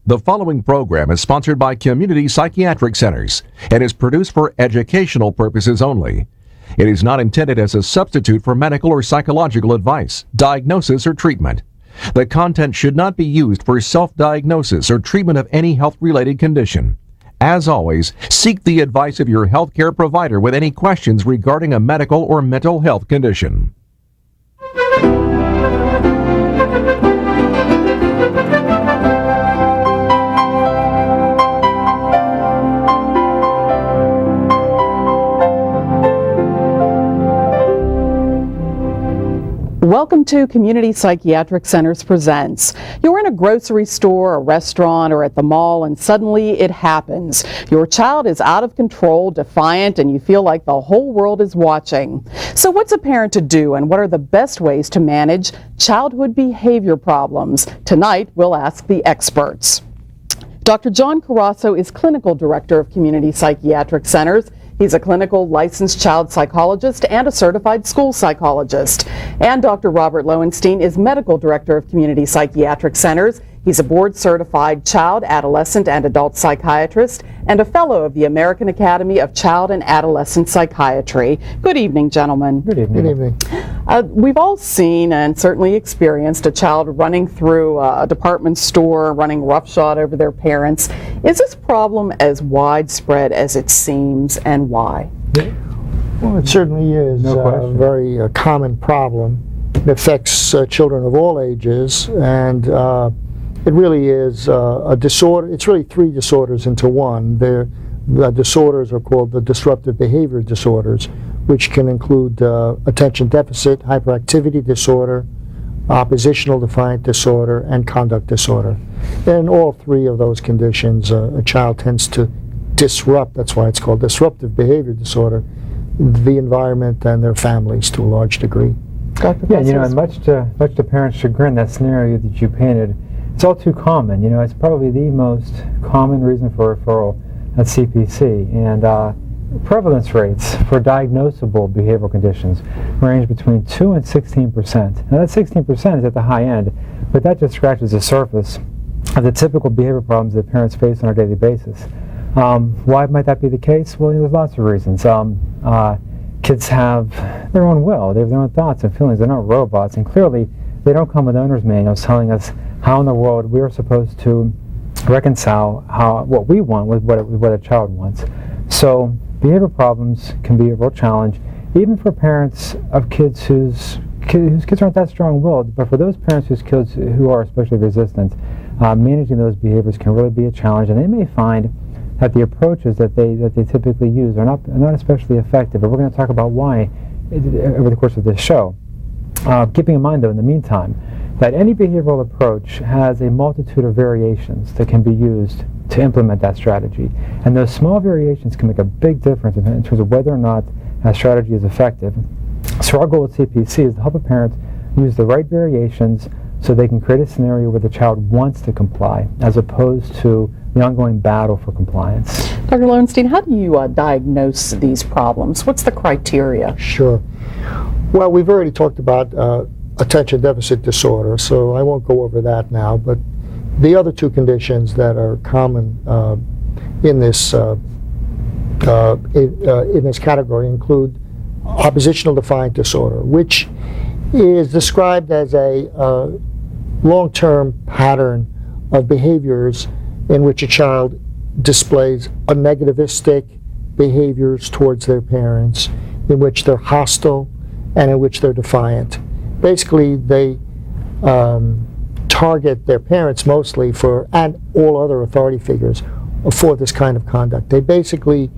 The following program is sponsored by Community Psychiatric Centers and is produced for educational purposes only. It is not intended as a substitute for medical or psychological advice, diagnosis, or treatment. The content should not be used for self-diagnosis or treatment of any health-related condition. As always, seek the advice of your healthcare provider with any questions regarding a medical or mental health condition. Welcome to Community Psychiatric Centers Presents. You're in a grocery store, a restaurant, or at the mall, and suddenly it happens. Your child is out of control, defiant, and you feel like the whole world is watching. So what's a parent to do, and what are the best ways to manage childhood behavior problems? Tonight, we'll ask the experts. Dr. John Carasso is Clinical Director of Community Psychiatric Centers. He's a clinical licensed child psychologist and a certified school psychologist. And Dr. Robert Lowenstein is Medical Director of Community Psychiatric Centers. He's a board-certified child, adolescent, and adult psychiatrist and a fellow of the American Academy of Child and Adolescent Psychiatry. Good evening, gentlemen. Good evening. Good evening. We've all seen and certainly experienced a child running through a department store, running roughshod over their parents. Is this problem as widespread as it seems, and why? Well, it certainly is a very common problem. It affects children of all ages, and it really is a disorder. It's really three disorders into one. The disorders are called the disruptive behavior disorders, which can include attention deficit hyperactivity disorder, oppositional defiant disorder, and conduct disorder. In all three of those conditions, a child tends to disrupt, that's why it's called disruptive behavior disorder, the environment and their families to a large degree. Yeah, and much to parents' chagrin, that scenario that you painted, it's all too common. It's probably the most common reason for referral at CPC, and prevalence rates for diagnosable behavioral conditions range between 2 and 16%. Now that 16% is at the high end, but that just scratches the surface of the typical behavior problems that parents face on a daily basis. Why might that be the case? Well, there's lots of reasons. Kids have their own will, they have their own thoughts and feelings, they're not robots, and clearly they don't come with owner's manuals telling us how in the world we are supposed to reconcile what we want with what a child wants. So behavior problems can be a real challenge, even for parents of kids whose kids aren't that strong-willed, but for those parents whose kids who are especially resistant, managing those behaviors can really be a challenge, and they may find that the approaches that they typically use are not especially effective, and we're going to talk about why over the course of this show. Keeping in mind, though, in the meantime, that any behavioral approach has a multitude of variations that can be used to implement that strategy. And those small variations can make a big difference in terms of whether or not a strategy is effective. So our goal at CPC is to help a parent use the right variations so they can create a scenario where the child wants to comply, as opposed to the ongoing battle for compliance. Dr. Lowenstein, how do you diagnose these problems? What's the criteria? Sure. Well, we've already talked about attention deficit disorder, so I won't go over that now, but the other two conditions that are common in this category include oppositional defiant disorder, which is described as a long-term pattern of behaviors in which a child displays a negativistic behaviors towards their parents, in which they're hostile and in which they're defiant. Basically, they target their parents mostly and all other authority figures for this kind of conduct. They basically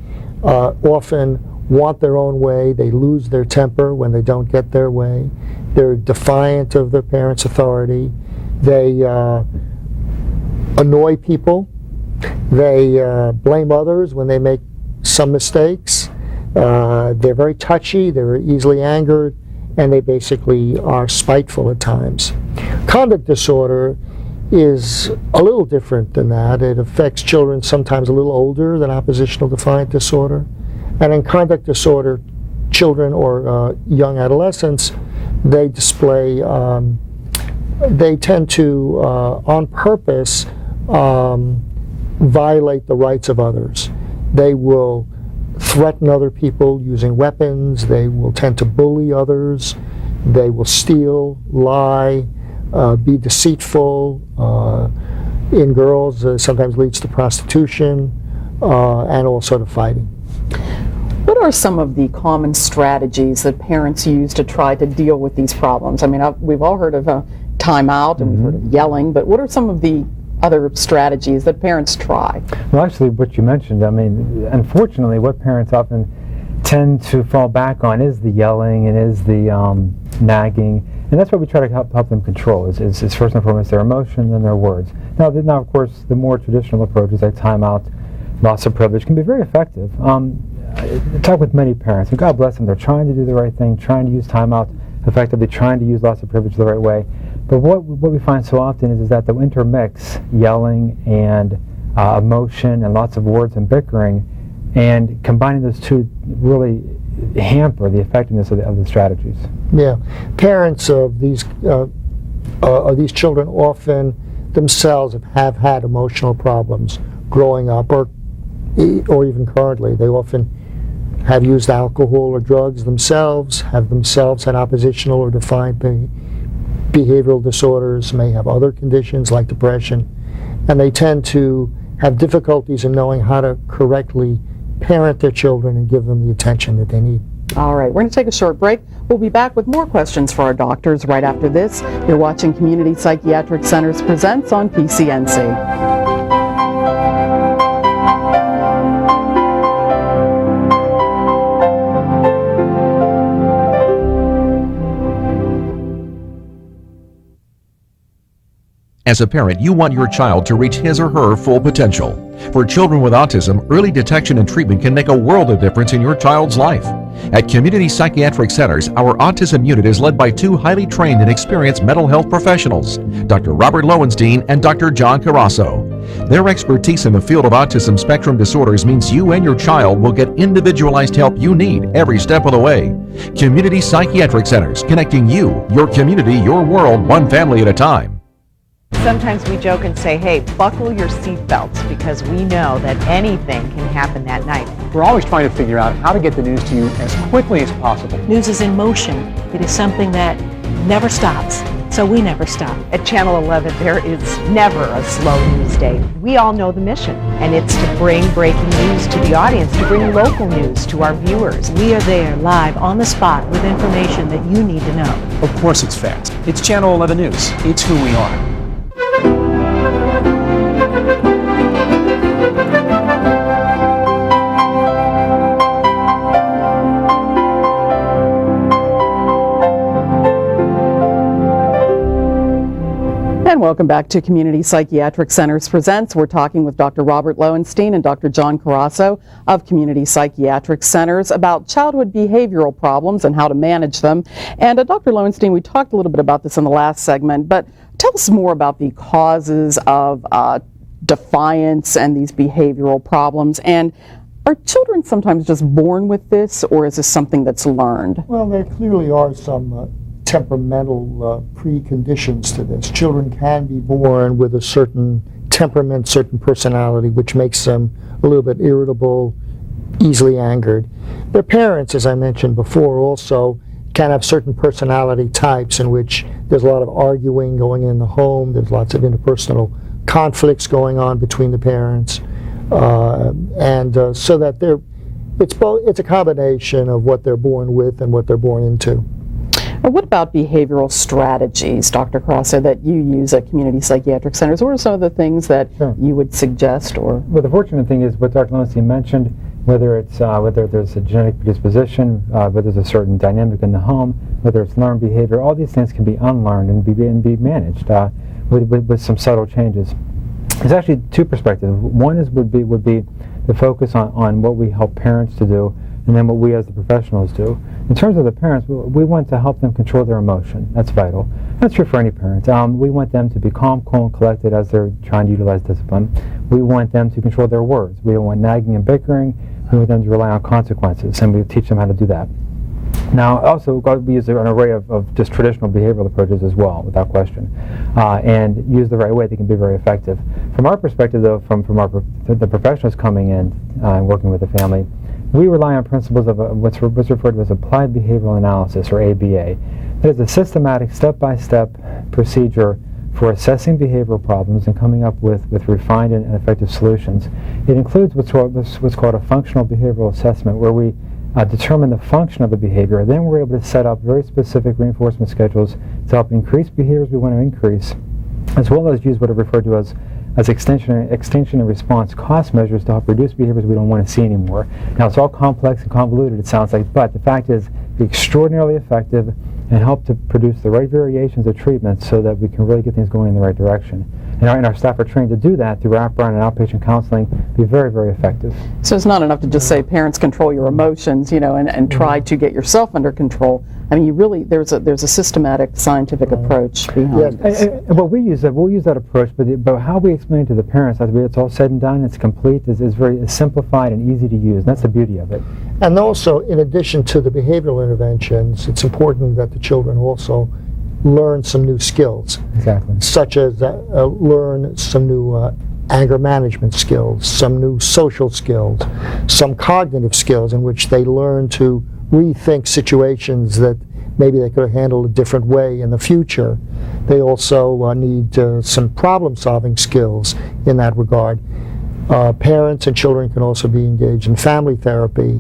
often want their own way. They lose their temper when they don't get their way. They're defiant of their parents' authority. They annoy people. They blame others when they make some mistakes. They're very touchy. They're easily angered. And they basically are spiteful at times. Conduct disorder is a little different than that. It affects children sometimes a little older than oppositional defiant disorder. And in conduct disorder, children or young adolescents, they tend to, on purpose, violate the rights of others. They will threaten other people using weapons. They will tend to bully others. They will steal, lie, be deceitful. In girls, sometimes leads to prostitution and all sort of fighting. What are some of the common strategies that parents use to try to deal with these problems? I mean, we've all heard of a timeout and we've heard of yelling, but what are some of the other strategies that parents try? Well, actually, what you mentioned, I mean, unfortunately, what parents often tend to fall back on is the yelling and is the nagging, and that's what we try to help them control, is first and foremost their emotion and their words. Now, of course, the more traditional approaches like timeout, loss of privilege can be very effective. I talk with many parents, and God bless them, they're trying to do the right thing, trying to use timeout effectively, trying to use loss of privilege the right way. But what we find so often is that they'll intermix yelling and emotion and lots of words and bickering, and combining those two really hamper the effectiveness of the strategies. Yeah, parents of these children often themselves have had emotional problems growing up, or even currently. They often have used alcohol or drugs themselves, have themselves had oppositional or defiant behavioral disorders, may have other conditions like depression, and they tend to have difficulties in knowing how to correctly parent their children and give them the attention that they need. All right, we're going to take a short break. We'll be back with more questions for our doctors right after this. You're watching Community Psychiatric Centers Presents on PCNC. As a parent, you want your child to reach his or her full potential. For children with autism, early detection and treatment can make a world of difference in your child's life. At Community Psychiatric Centers, our autism unit is led by two highly trained and experienced mental health professionals, Dr. Robert Lowenstein and Dr. John Carasso. Their expertise in the field of autism spectrum disorders means you and your child will get individualized help you need every step of the way. Community Psychiatric Centers, connecting you, your community, your world, one family at a time. Sometimes we joke and say, hey, buckle your seatbelts, because we know that anything can happen that night. We're always trying to figure out how to get the news to you as quickly as possible. News is in motion. It is something that never stops, so we never stop. At Channel 11, there is never a slow news day. We all know the mission, and it's to bring breaking news to the audience, to bring local news to our viewers. We are there live on the spot with information that you need to know. Of course it's fast. It's Channel 11 News. It's who we are. And welcome back to Community Psychiatric Centers Presents. We're talking with Dr. Robert Lowenstein and Dr. John Carasso of Community Psychiatric Centers about childhood behavioral problems and how to manage them. And Dr. Lowenstein, we talked a little bit about this in the last segment, but tell us more about the causes of defiance and these behavioral problems. And are children sometimes just born with this, or is this something that's learned? Well, there clearly are some temperamental preconditions to this. Children can be born with a certain temperament, certain personality, which makes them a little bit irritable, easily angered. Their parents, as I mentioned before, also can have certain personality types in which there's a lot of arguing going in the home, there's lots of interpersonal conflicts going on between the parents, so that it's a combination of what they're born with and what they're born into. And what about behavioral strategies, Dr. Carasso, that you use at Community Psychiatric Centers? What are some of the things that you would suggest? Or well, the fortunate thing is what Dr. Lowenstein mentioned, whether there's a genetic predisposition, whether there's a certain dynamic in the home, whether it's learned behavior, all these things can be unlearned and be managed with some subtle changes. There's actually two perspectives. One would be the focus on what we help parents to do, and then what we as the professionals do. In terms of the parents, we want to help them control their emotion. That's vital. That's true for any parent. We want them to be calm, cool, and collected as they're trying to utilize discipline. We want them to control their words. We don't want nagging and bickering. We want them to rely on consequences, and we teach them how to do that. Now, also, we use an array of just traditional behavioral approaches as well, without question, and used the right way, they can be very effective. From our perspective, though, from the professionals coming in and working with the family, we rely on principles of what's referred to as applied behavioral analysis, or ABA. That is a systematic, step-by-step procedure for assessing behavioral problems and coming up with refined and effective solutions. It includes what's called a functional behavioral assessment, where we determine the function of the behavior. Then we're able to set up very specific reinforcement schedules to help increase behaviors we want to increase, as well as use what are referred to as extension and response cost measures to help reduce behaviors we don't want to see anymore. Now, it's all complex and convoluted, it sounds like, but the fact is, be extraordinarily effective and help to produce the right variations of treatment so that we can really get things going in the right direction. And our staff are trained to do that through wraparound and outpatient counseling, be very, very effective. So it's not enough to just say parents control your emotions, and try to get yourself under control. I mean, you really, there's a systematic scientific approach behind this. Well, we'll use that approach, but how we explain it to the parents, after it's all said and done, it's complete, is very simplified and easy to use. And that's the beauty of it. And also, in addition to the behavioral interventions, it's important that the children also learn some new skills. Exactly. Such as learn some new anger management skills, some new social skills, some cognitive skills in which they learn to rethink situations that maybe they could have handled a different way in the future. They also need some problem-solving skills in that regard. Parents and children can also be engaged in family therapy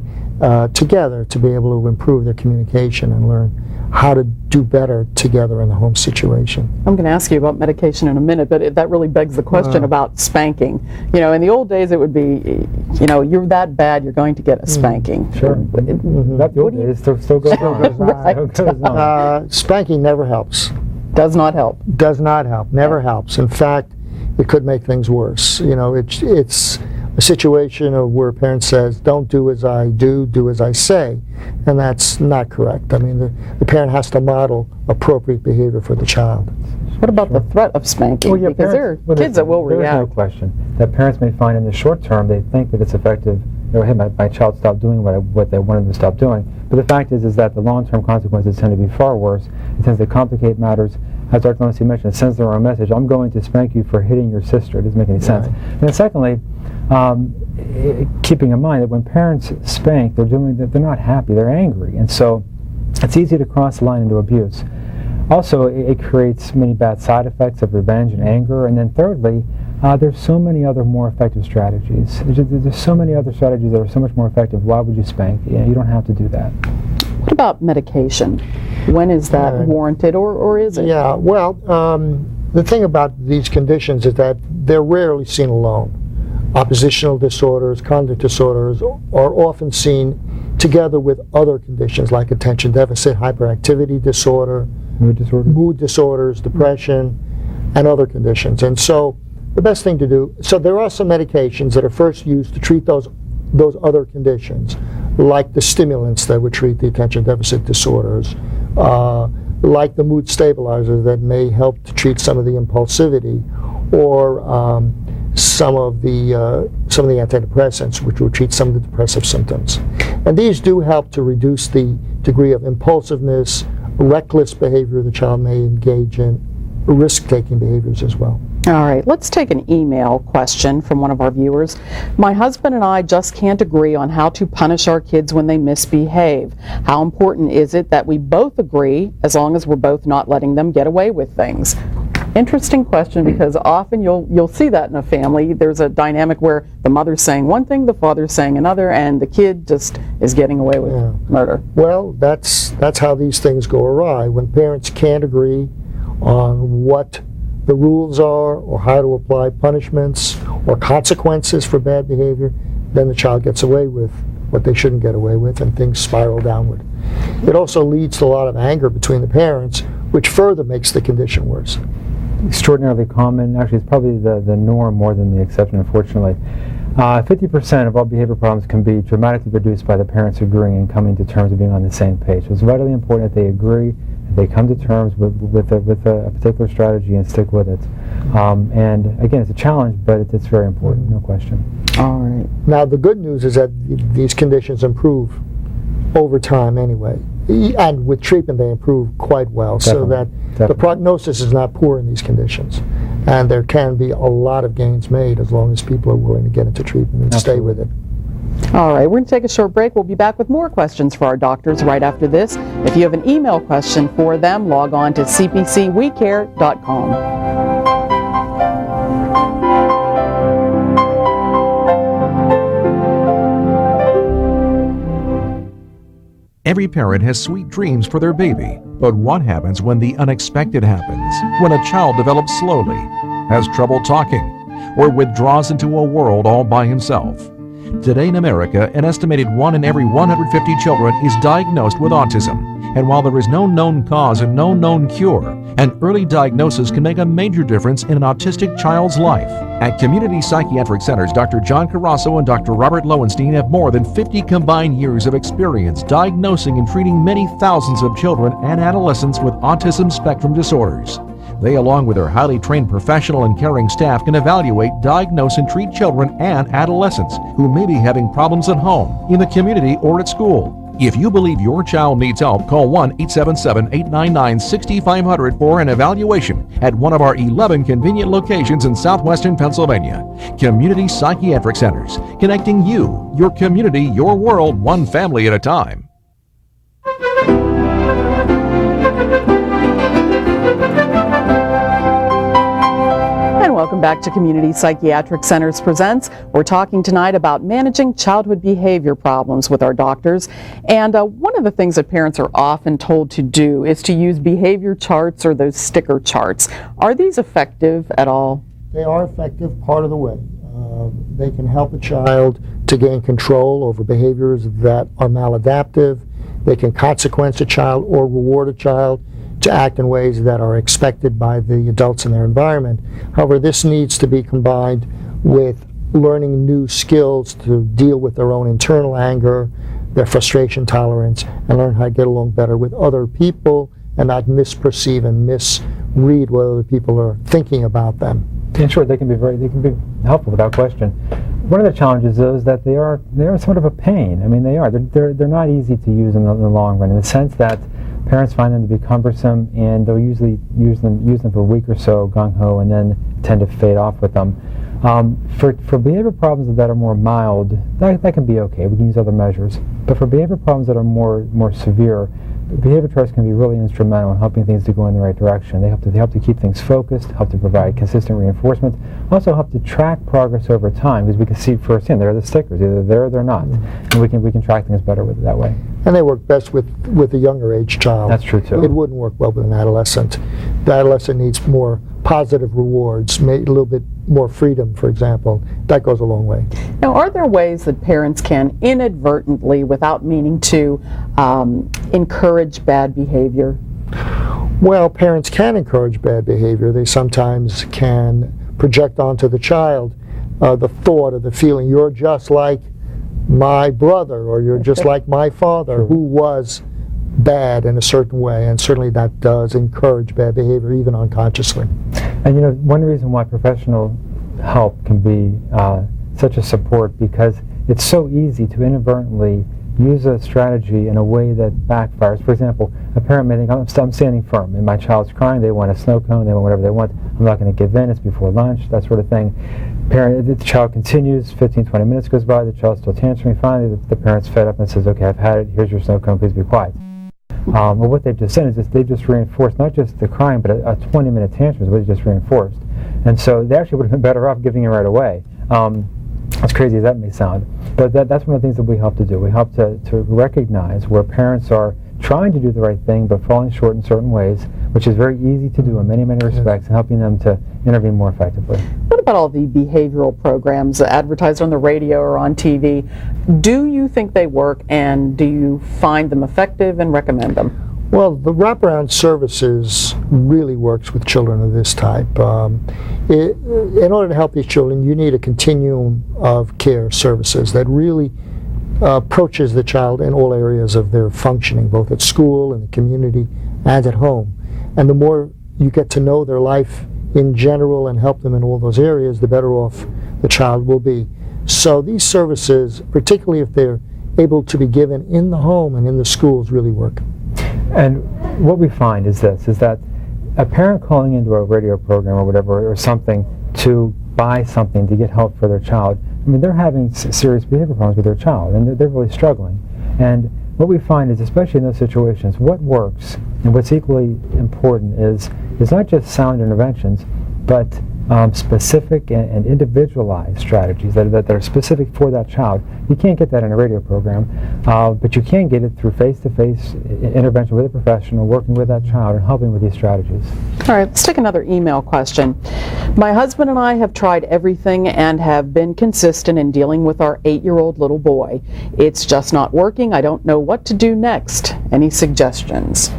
together to be able to improve their communication and learn how to do better together in the home situation. I'm going to ask you about medication in a minute, but that really begs the question about spanking. In the old days it would be, you're that bad, you're going to get a spanking. Sure. Not the old days, still goes on. Right. Spanking never helps. Does not help. Does not help. Never helps. In fact, it could make things worse. It's a situation of where a parent says, don't do as I do, do as I say. And that's not correct. I mean, the parent has to model appropriate behavior for the child. What about the threat of spanking? Well, yeah, because there are kids that will react. There's no question that parents may find in the short term, they think that it's effective, hey, my child stopped doing what they wanted them to stop doing. But the fact is that the long-term consequences tend to be far worse. It tends to complicate matters. As Dr. Lindsay mentioned, it sends the wrong message. I'm going to spank you for hitting your sister. It doesn't make any sense. Right. And then secondly, keeping in mind that when parents spank, they're not happy, they're angry. And so it's easy to cross the line into abuse. Also, it creates many bad side effects of revenge and anger. And then thirdly, there's so many other more effective strategies. There's so many other strategies that are so much more effective. Why would you spank? You don't have to do that. What about medication? When is that warranted, or is it? Yeah, well, the thing about these conditions is that they're rarely seen alone. Oppositional disorders, conduct disorders are often seen together with other conditions like attention deficit hyperactivity disorder, mood disorders, depression, and other conditions. And so the best thing to do, so there are some medications that are first used to treat those other conditions, like the stimulants that would treat the attention deficit disorders, like the mood stabilizers that may help to treat some of the impulsivity, or some of the antidepressants, which will treat some of the depressive symptoms. And these do help to reduce the degree of impulsiveness, reckless behavior the child may engage in, risk-taking behaviors as well. All right, let's take an email question from one of our viewers. My husband and I just can't agree on how to punish our kids when they misbehave. How important is it that we both agree, as long as we're both not letting them get away with things? Interesting question, because often you'll see that in a family. There's a dynamic where the mother's saying one thing, the father's saying another, and the kid just is getting away with murder. Well, that's how these things go awry. When parents can't agree on what the rules are, or how to apply punishments or consequences for bad behavior, then the child gets away with what they shouldn't get away with, and things spiral downward. It also leads to a lot of anger between the parents, which further makes the condition worse. Extraordinarily common. Actually, it's probably the norm more than the exception, unfortunately. 50% of all behavior problems can be dramatically reduced by the parents agreeing and coming to terms of being on the same page. So it's vitally important that they agree, that they come to terms with a particular strategy and stick with it. And again, it's a challenge, but it's very important, no question. All right. Now, the good news is that these conditions improve over time anyway. and with treatment they improve quite well. So that the prognosis is not poor in these conditions, and there can be a lot of gains made as long as people are willing to get into treatment and stay with it. All right, we're going to take a short break. We'll be back with more questions for our doctors right after this. If you have an email question for them, log on to cpcwecare.com. Every parent has sweet dreams for their baby, but what happens when the unexpected happens? When a child develops slowly, has trouble talking, or withdraws into a world all by himself? Today in America, an estimated 1 in every 150 children is diagnosed with autism. And while there is no known cause and no known cure, an early diagnosis can make a major difference in an autistic child's life. At Community Psychiatric Centers, Dr. John Carasso and Dr. Robert Lowenstein have more than 50 combined years of experience diagnosing and treating many thousands of children and adolescents with autism spectrum disorders. They, along with their highly trained professional and caring staff, can evaluate, diagnose, and treat children and adolescents who may be having problems at home, in the community, or at school. If you believe your child needs help, call 1-877-899-6500 for an evaluation at one of our 11 convenient locations in southwestern Pennsylvania. Community Psychiatric Centers, connecting you, your community, your world, one family at a time. Welcome back to Community Psychiatric Centers Presents. We're talking tonight about managing childhood behavior problems with our doctors. And one of the things that parents are often told to do is to use behavior charts or those sticker charts. Are these effective at all? They are effective part of the way. They can help a child to gain control over behaviors that are maladaptive. They can consequence a child or reward a child to act in ways that are expected by the adults in their environment. However, this needs to be combined with learning new skills to deal with their own internal anger, their frustration tolerance, and learn how to get along better with other people and not misperceive and misread what other people are thinking about them. In short, they can be helpful without question. One of the challenges, though, is that they are sort of a pain. I mean, they're not easy to use in the long run, in the sense that parents find them to be cumbersome, and they'll usually use them for a week or so, gung-ho, and then tend to fade off with them. For behavior problems that are more mild, that can be okay. We can use other measures. But for behavior problems that are more severe, behavior charts can be really instrumental in helping things to go in the right direction. They help to keep things focused, help to provide consistent reinforcement, also help to track progress over time, because we can see firsthand there are the stickers, either there or they're not, and we can track things better with it that way. And they work best with a younger age child. That's true too. It wouldn't work well with an adolescent. The adolescent needs more positive rewards, a little bit more freedom, for example. That goes a long way. Now, are there ways that parents can inadvertently, without meaning to, encourage bad behavior? Well, parents can encourage bad behavior. They sometimes can project onto the child the thought or the feeling, you're just like my brother, or you're just like my father, who was bad in a certain way, and certainly that does encourage bad behavior, even unconsciously. And one reason why professional help can be such a support, because it's so easy to inadvertently use a strategy in a way that backfires. For example, a parent may think, I'm standing firm, and my child's crying, they want a snow cone, they want whatever they want, I'm not going to give in, it's before lunch, that sort of thing. The child continues, 15-20 minutes goes by, the child's still tantruming. Finally, the parent's fed up and says, okay, I've had it, here's your snow cone, please be quiet. Well, what they've just said is they've just reinforced not just the crying, but a 20-minute tantrum is what they just reinforced. And so they actually would have been better off giving it right away. As crazy as that may sound. But that's one of the things that we help to do. We help to recognize where parents are trying to do the right thing but falling short in certain ways, which is very easy to do in many, many respects, and helping them to intervene more effectively. What about all the behavioral programs advertised on the radio or on TV? Do you think they work, and do you find them effective and recommend them? Well, the wraparound services really works with children of this type. In order to help these children, you need a continuum of care services that really approaches the child in all areas of their functioning, both at school, in the community, and at home. And the more you get to know their life in general and help them in all those areas, the better off the child will be. So these services, particularly if they're able to be given in the home and in the schools, really work. And what we find is this, is that a parent calling into a radio program or whatever, or something, to buy something to get help for their child, I mean, they're having serious behavior problems with their child, and they're really struggling. And what we find is, especially in those situations, what works and what's equally important is not just sound interventions, but specific and individualized strategies that are specific for that child. You can't get that in a radio program, but you can get it through face-to-face intervention with a professional, working with that child and helping with these strategies. All right, let's take another email question. My husband and I have tried everything and have been consistent in dealing with our 8-year-old little boy. It's just not working. I don't know what to do next. Any suggestions?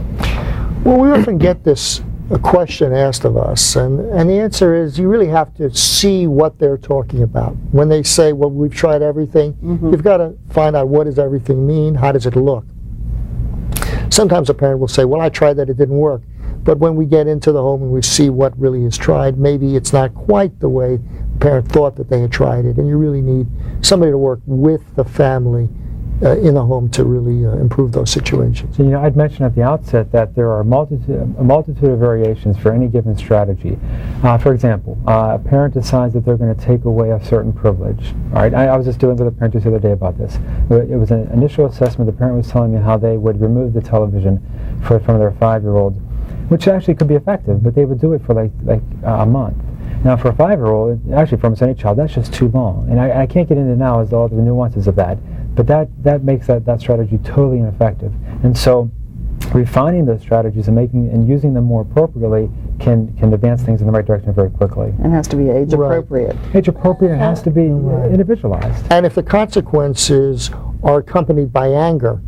Well, we often get this a question asked of us, and the answer is you really have to see what they're talking about. When they say, well, we've tried everything, you've got to find out, what does everything mean? How does it look? Sometimes a parent will say, well, I tried that, it didn't work. But when we get into the home and we see what really is tried, maybe it's not quite the way the parent thought that they had tried it, and you really need somebody to work with the family in the home to really improve those situations. So, I'd mentioned at the outset that there are a multitude of variations for any given strategy. For example, a parent decides that they're going to take away a certain privilege. All right, I was just dealing with a parent just the other day about this. It was an initial assessment. The parent was telling me how they would remove the television from their 5-year-old, which actually could be effective, but they would do it for like a month. Now, for a 5-year-old, actually for almost any child, that's just too long. And I can't get into now as all the nuances of that, but that makes that strategy totally ineffective. And so refining those strategies and using them more appropriately can advance things in the right direction very quickly. It has to be age appropriate. Age appropriate, it has to be individualized. And if the consequences are accompanied by anger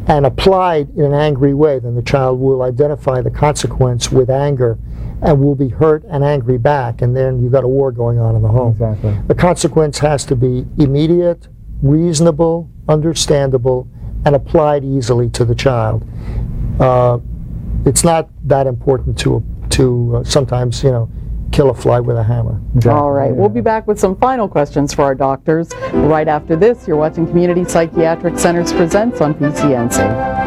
and applied in an angry way, then the child will identify the consequence with anger and will be hurt and angry back, and then you've got a war going on in the home. Exactly. The consequence has to be immediate, reasonable, understandable, and applied easily to the child. It's not that important to sometimes, kill a fly with a hammer. Exactly. All right, we'll be back with some final questions for our doctors right after this. You're watching Community Psychiatric Centers Presents on PCNC.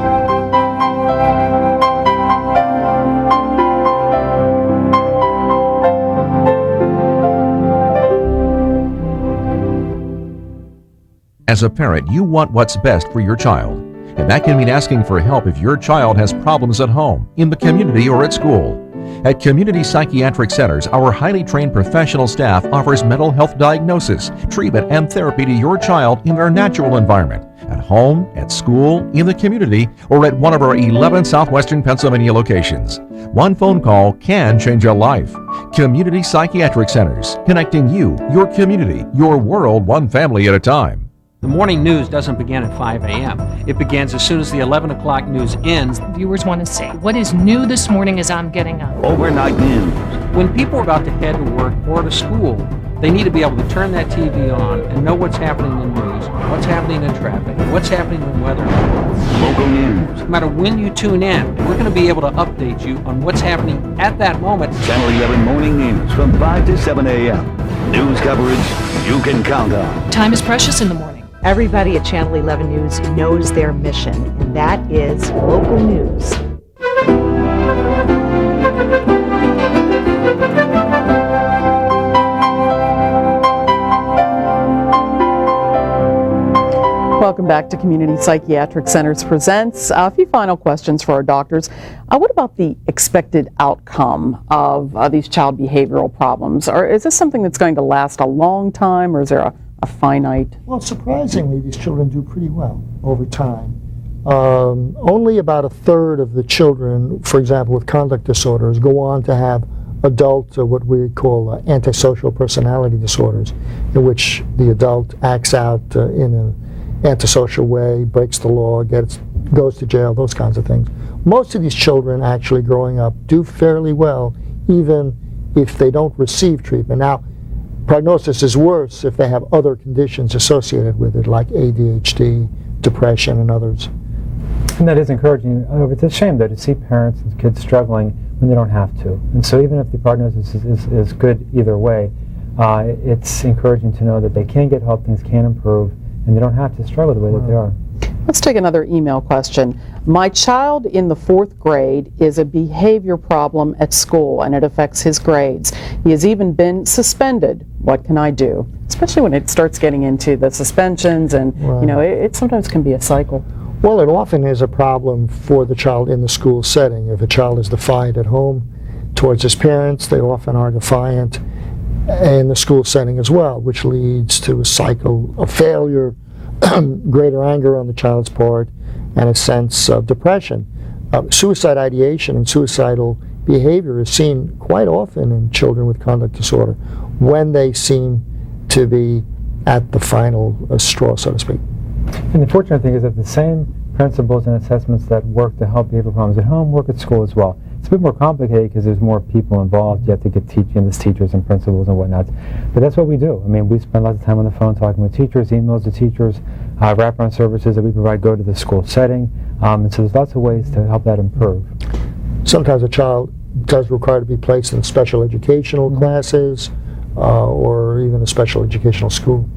As a parent, you want what's best for your child, and that can mean asking for help if your child has problems at home, in the community, or at school. At Community Psychiatric Centers, our highly trained professional staff offers mental health diagnosis, treatment, and therapy to your child in their natural environment, at home, at school, in the community, or at one of our 11 southwestern Pennsylvania locations. One phone call can change a life. Community Psychiatric Centers, connecting you, your community, your world, one family at a time. The morning news doesn't begin at 5 a.m. It begins as soon as the 11 o'clock news ends. Viewers want to see what is new this morning as I'm getting up. Overnight news. When people are about to head to work or to school, they need to be able to turn that TV on and know what's happening in news, what's happening in traffic, what's happening in weather. Local news. No matter when you tune in, we're going to be able to update you on what's happening at that moment. Channel 11 Morning News from 5 to 7 a.m. News coverage you can count on. Time is precious in the morning. Everybody at Channel 11 News knows their mission, and that is local news. Welcome back to Community Psychiatric Centers Presents. A few final questions for our doctors. What about the expected outcome of these child behavioral problems? Or is this something that's going to last a long time, or is there a finite? Well, surprisingly, these children do pretty well over time. Only about a third of the children, for example, with conduct disorders, go on to have adult, what we call antisocial personality disorders, in which the adult acts out in an antisocial way, breaks the law, goes to jail, those kinds of things. Most of these children actually growing up do fairly well, even if they don't receive treatment. Now, prognosis is worse if they have other conditions associated with it, like ADHD, depression, and others. And that is encouraging. It's a shame, though, to see parents and kids struggling when they don't have to. And so even if the prognosis is good either way, it's encouraging to know that they can get help, things can improve, and they don't have to struggle the way that they are. Let's take another email question. My child in the 4th grade is a behavior problem at school and it affects his grades. He has even been suspended. What can I do? Especially when it starts getting into the suspensions and, Right. you know, it sometimes can be a cycle. Well, it often is a problem for the child in the school setting. If a child is defiant at home towards his parents, they often are defiant in the school setting as well, which leads to a cycle of failure, greater anger on the child's part, and a sense of depression. Suicide ideation and suicidal behavior is seen quite often in children with conduct disorder when they seem to be at the final straw, so to speak. And the fortunate thing is that the same principles and assessments that work to help behavior problems at home work at school as well. It's a bit more complicated because there's more people involved. You have to get teachers and principals and whatnot. But that's what we do. I mean, we spend lots of time on the phone talking with teachers, emails to teachers, wraparound services that we provide go to the school setting. And so there's lots of ways to help that improve. Sometimes a child does require to be placed in special educational classes or even a special educational school.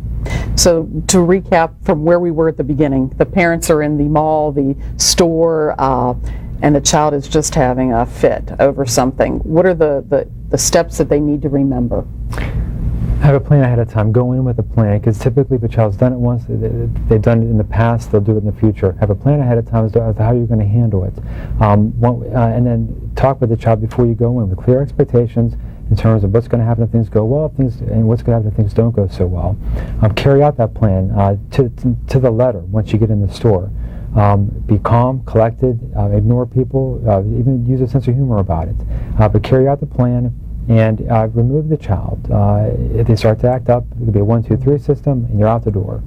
So to recap from where we were at the beginning, the parents are in the mall, the store, and the child is just having a fit over something. What are the steps that they need to remember? Have a plan ahead of time. Go in with a plan, because typically if a child's done it once, they've done it in the past, they'll do it in the future. Have a plan ahead of time as to how you're going to handle it. And then talk with the child before you go in with clear expectations in terms of what's going to happen if things go well, and what's going to happen if things don't go so well. Carry out that plan to the letter once you get in the store. Be calm, collected, ignore people, even use a sense of humor about it. But carry out the plan and remove the child. If they start to act up, it could be a 1, 2, 3 system, and you're out the door.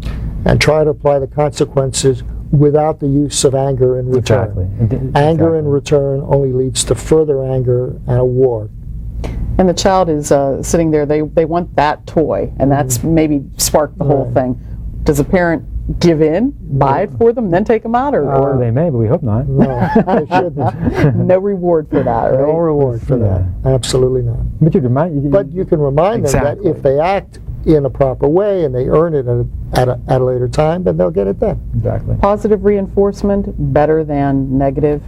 And try to apply the consequences without the use of anger in return. Exactly. Anger in return only leads to further anger and a war. And the child is sitting there, they want that toy, and that's maybe sparked the whole thing. Does a parent give in, buy it for them, then take them out? Or They may, but we hope not. No, they shouldn't. no reward for that, right? No reward for that. Absolutely not. But you can remind them that if they act in a proper way and they earn it at a later time, then they'll get it then. Exactly. Positive reinforcement better than negative?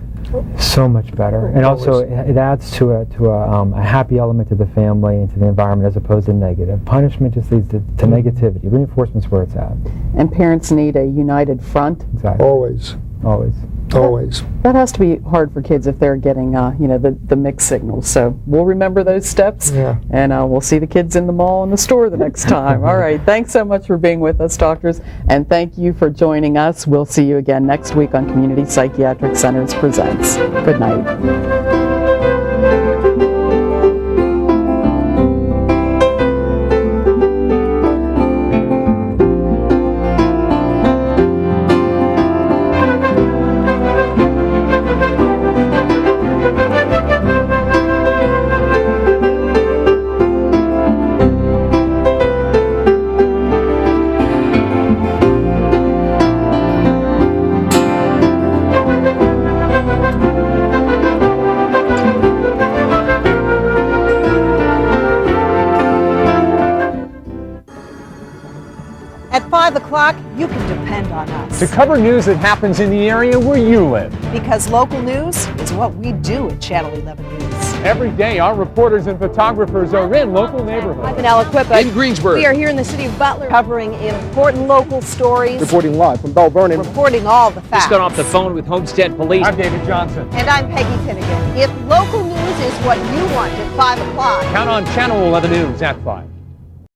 So much better, and also it adds to a happy element to the family and to the environment as opposed to negative. Punishment just leads to negativity. Reinforcement's where it's at. And parents need a united front? Exactly. Always. Always. Always. That has to be hard for kids if they're getting, the mixed signals. So we'll remember those steps, and we'll see the kids in the mall and the store the next time. All right. Thanks so much for being with us, doctors, and thank you for joining us. We'll see you again next week on Community Psychiatric Centers Presents. Good night. At 5 o'clock, you can depend on us. To cover news that happens in the area where you live. Because local news is what we do at Channel 11 News. Every day, our reporters and photographers are in local neighborhoods. I'm Vanessa Quippa. In Greensburg. We are here in the city of Butler covering important local stories. Reporting live from Bell Vernon. Reporting all the facts. Just got off the phone with Homestead Police. I'm David Johnson. And I'm Peggy Finnegan. If local news is what you want at 5 o'clock, Count on Channel 11 News at 5.